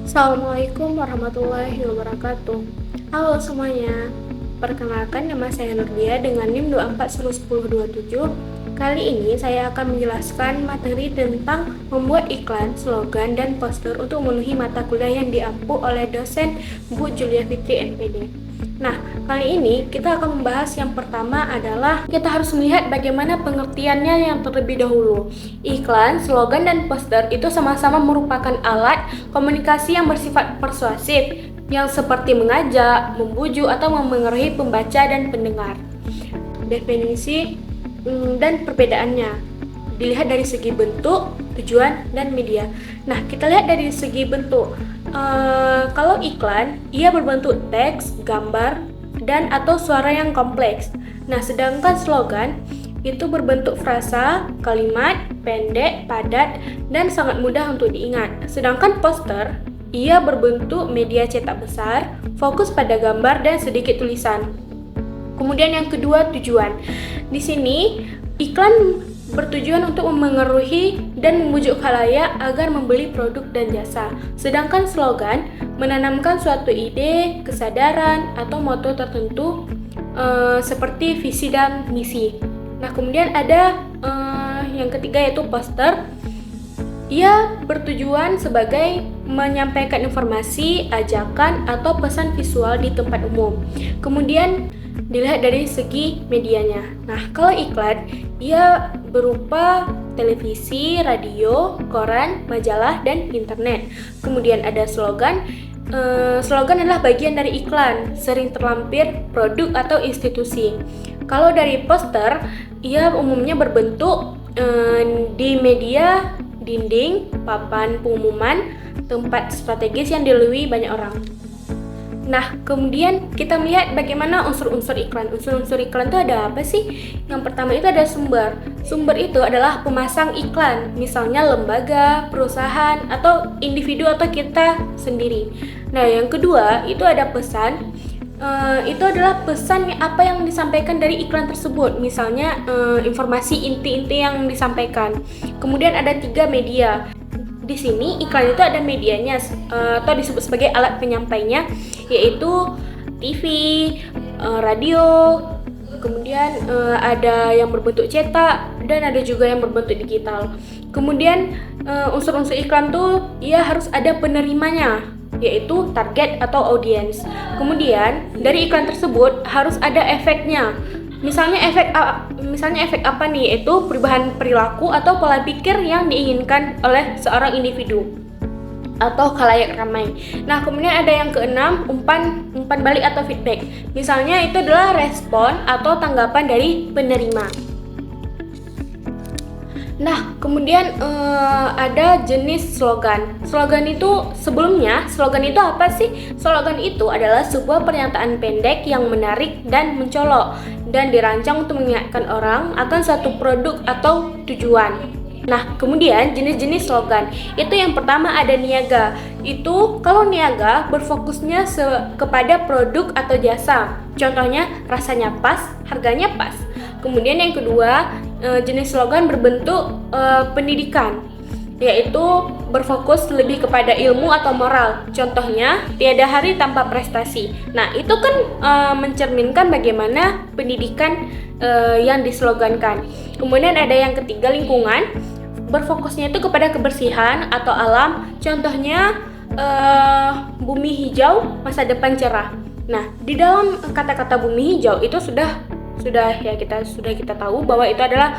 Assalamualaikum warahmatullahi wabarakatuh. Halo semuanya, perkenalkan nama saya Nurdia dengan NIM 24101027. Kali ini saya akan menjelaskan materi tentang membuat iklan, slogan, dan poster untuk memenuhi mata kuliah yang diampu oleh dosen Bu Julia Fitri NPD. Nah, kali ini kita akan membahas yang pertama adalah kita harus melihat bagaimana pengertiannya yang terlebih dahulu. Iklan, slogan, dan poster itu sama-sama merupakan alat komunikasi yang bersifat persuasif yang seperti mengajak, membujuk, atau memengaruhi pembaca dan pendengar. Definisi dan perbedaannya dilihat dari segi bentuk, tujuan, dan media. Nah, kita lihat dari segi bentuk. Kalau iklan, ia berbentuk teks, gambar, dan atau suara yang kompleks. Nah, sedangkan slogan itu berbentuk frasa, kalimat, pendek, padat, dan sangat mudah untuk diingat. Sedangkan poster, ia berbentuk media cetak besar, fokus pada gambar dan sedikit tulisan. Kemudian yang kedua, tujuan. Di sini, iklan bertujuan untuk memengaruhi dan membujuk khalayak agar membeli produk dan jasa. Sedangkan slogan menanamkan suatu ide, kesadaran, atau moto tertentu seperti visi dan misi. Nah, kemudian ada yang ketiga yaitu poster. Ia bertujuan sebagai menyampaikan informasi, ajakan, atau pesan visual di tempat umum. Kemudian dilihat dari segi medianya. Nah, kalau iklan, ia berupa televisi, radio, koran, majalah, dan internet. Kemudian ada slogan. Slogan adalah bagian dari iklan, sering terlampir produk atau institusi. Kalau dari poster, ia umumnya berbentuk di media, dinding, papan pengumuman, tempat strategis yang dilalui banyak orang. Nah, kemudian kita melihat bagaimana unsur-unsur iklan. Unsur-unsur iklan itu ada apa sih? Yang pertama itu ada sumber. Sumber itu adalah pemasang iklan, misalnya lembaga, perusahaan, atau individu atau kita sendiri. Nah, yang kedua itu ada pesan. Itu adalah pesan apa yang disampaikan dari iklan tersebut, misalnya informasi inti-inti yang disampaikan. Kemudian ada 3 media. Di sini iklan itu ada medianya atau disebut sebagai alat penyampainya, yaitu TV, radio, kemudian ada yang berbentuk cetak dan ada juga yang berbentuk digital. Kemudian unsur-unsur iklan tuh ia harus ada penerimanya, yaitu target atau audiens. Kemudian dari iklan tersebut harus ada efeknya. Misalnya efek apa nih? Yaitu perubahan perilaku atau pola pikir yang diinginkan oleh seorang individu atau khalayak ramai. Nah, kemudian ada yang keenam, umpan balik atau feedback. Misalnya itu adalah respon atau tanggapan dari penerima. Nah, kemudian ada jenis slogan. Slogan itu apa sih? Slogan itu adalah sebuah pernyataan pendek yang menarik dan mencolok dan dirancang untuk mengingatkan orang akan satu produk atau tujuan. Nah, kemudian jenis-jenis slogan. Itu yang pertama ada niaga. Itu kalau niaga berfokusnya kepada produk atau jasa. Contohnya rasanya pas, harganya pas. Kemudian yang kedua, jenis slogan berbentuk pendidikan, yaitu berfokus lebih kepada ilmu atau moral. Contohnya, tiada hari tanpa prestasi. Nah, itu kan mencerminkan bagaimana pendidikan yang dislogankan. Kemudian ada yang ketiga, lingkungan. Berfokusnya itu kepada kebersihan atau alam. Contohnya, bumi hijau, masa depan cerah. Nah, di dalam kata-kata bumi hijau itu sudah kita tahu bahwa itu adalah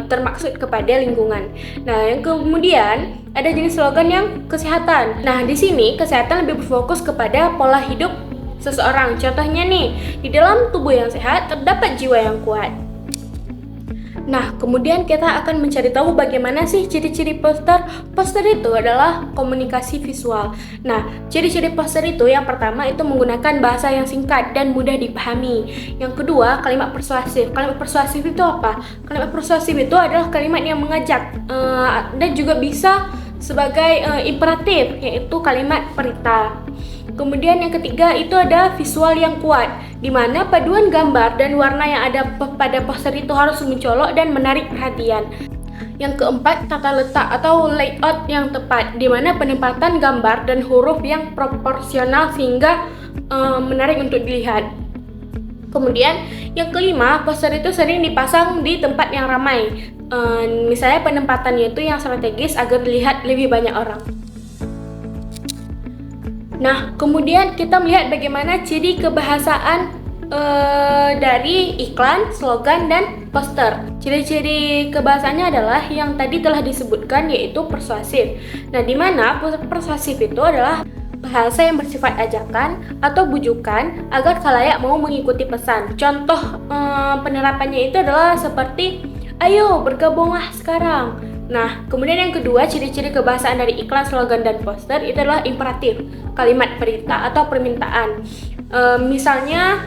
termaksud kepada lingkungan. Nah, yang kemudian ada jenis slogan yang kesehatan. Nah, di sini kesehatan lebih berfokus kepada pola hidup seseorang. Contohnya nih, di dalam tubuh yang sehat terdapat jiwa yang kuat. Nah, kemudian kita akan mencari tahu bagaimana sih ciri-ciri poster. Poster itu adalah komunikasi visual. Nah, ciri-ciri poster itu yang pertama itu menggunakan bahasa yang singkat dan mudah dipahami. Yang kedua, kalimat persuasif. Kalimat persuasif itu apa? Kalimat persuasif itu adalah kalimat yang mengajak dan juga bisa sebagai imperatif, yaitu kalimat perintah. Kemudian yang ketiga itu ada visual yang kuat, di mana paduan gambar dan warna yang ada pada poster itu harus mencolok dan menarik perhatian. Yang keempat, tata letak atau layout yang tepat, di mana penempatan gambar dan huruf yang proporsional sehingga menarik untuk dilihat. Kemudian yang kelima, poster itu sering dipasang di tempat yang ramai. Misalnya penempatannya itu yang strategis agar dilihat lebih banyak orang. Nah, kemudian kita melihat bagaimana ciri kebahasaan dari iklan, slogan, dan poster. Ciri-ciri kebahasaannya adalah yang tadi telah disebutkan, yaitu persuasif. Nah, di mana persuasif itu adalah bahasa yang bersifat ajakan atau bujukan agar khalayak mau mengikuti pesan. Contoh penerapannya itu adalah seperti, ayo bergabunglah sekarang. Nah, kemudian yang kedua, ciri-ciri kebahasaan dari iklan, slogan, dan poster itu adalah imperatif, kalimat perintah atau permintaan. Misalnya,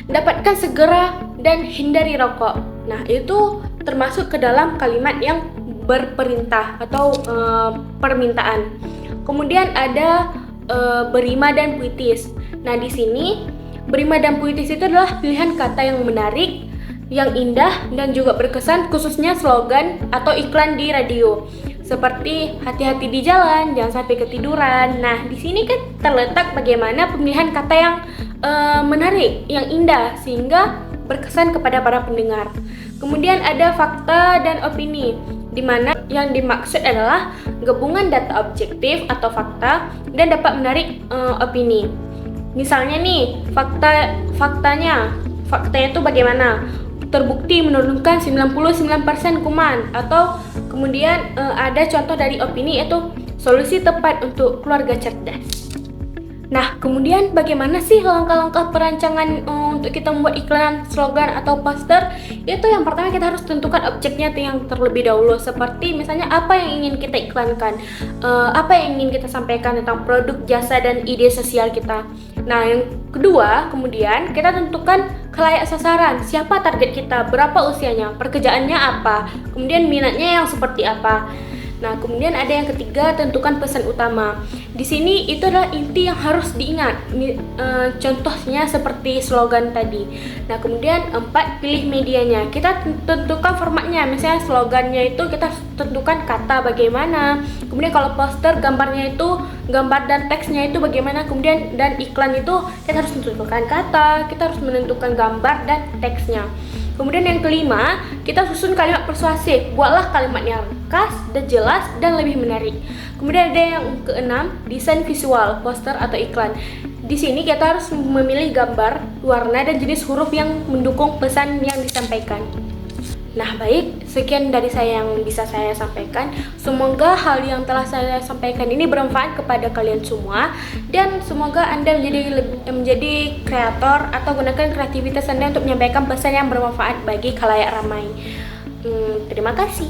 dapatkan segera dan hindari rokok. Nah, itu termasuk ke dalam kalimat yang berperintah atau permintaan. Kemudian ada berima dan puitis. Nah, di sini berima dan puitis itu adalah pilihan kata yang menarik, yang indah, dan juga berkesan, khususnya slogan atau iklan di radio. Seperti hati-hati di jalan, jangan sampai ketiduran. Nah, di sini kan terletak bagaimana pemilihan kata yang menarik, yang indah, sehingga berkesan kepada para pendengar. Kemudian ada fakta dan opini, di mana yang dimaksud adalah gabungan data objektif atau fakta dan dapat menarik opini. Misalnya nih, faktanya itu bagaimana? Terbukti menurunkan 99% kuman, atau kemudian ada contoh dari opini, yaitu solusi tepat untuk keluarga cerdas. Nah, kemudian bagaimana sih langkah-langkah perancangan untuk kita membuat iklan, slogan, atau poster? Itu yang pertama, kita harus tentukan objeknya yang terlebih dahulu. Seperti misalnya apa yang ingin kita iklankan, apa yang ingin kita sampaikan tentang produk, jasa, dan ide sosial kita. Nah, yang kedua, kemudian kita tentukan khalayak sasaran, siapa target kita, berapa usianya, pekerjaannya apa, kemudian minatnya yang seperti apa. Nah, kemudian ada yang ketiga, tentukan pesan utama. Di sini itu adalah inti yang harus diingat. Contohnya seperti slogan tadi. Nah, kemudian 4, pilih medianya. Kita tentukan formatnya. Misalnya slogannya itu kita tentukan kata bagaimana. Kemudian kalau poster, gambarnya itu, gambar dan teksnya itu bagaimana. Kemudian dan iklan itu kita harus tentukan kata, kita harus menentukan gambar dan teksnya. Kemudian yang kelima, kita susun kalimat persuasif. Buatlah kalimat yang ringkas dan jelas dan lebih menarik. Kemudian ada yang keenam, desain visual, poster atau iklan. Di sini kita harus memilih gambar, warna, dan jenis huruf yang mendukung pesan yang disampaikan. Nah, baik, sekian dari saya yang bisa saya sampaikan. Semoga hal yang telah saya sampaikan ini bermanfaat kepada kalian semua, dan semoga Anda menjadi kreator atau gunakan kreativitas Anda untuk menyampaikan pesan yang bermanfaat bagi khalayak ramai. Terima kasih.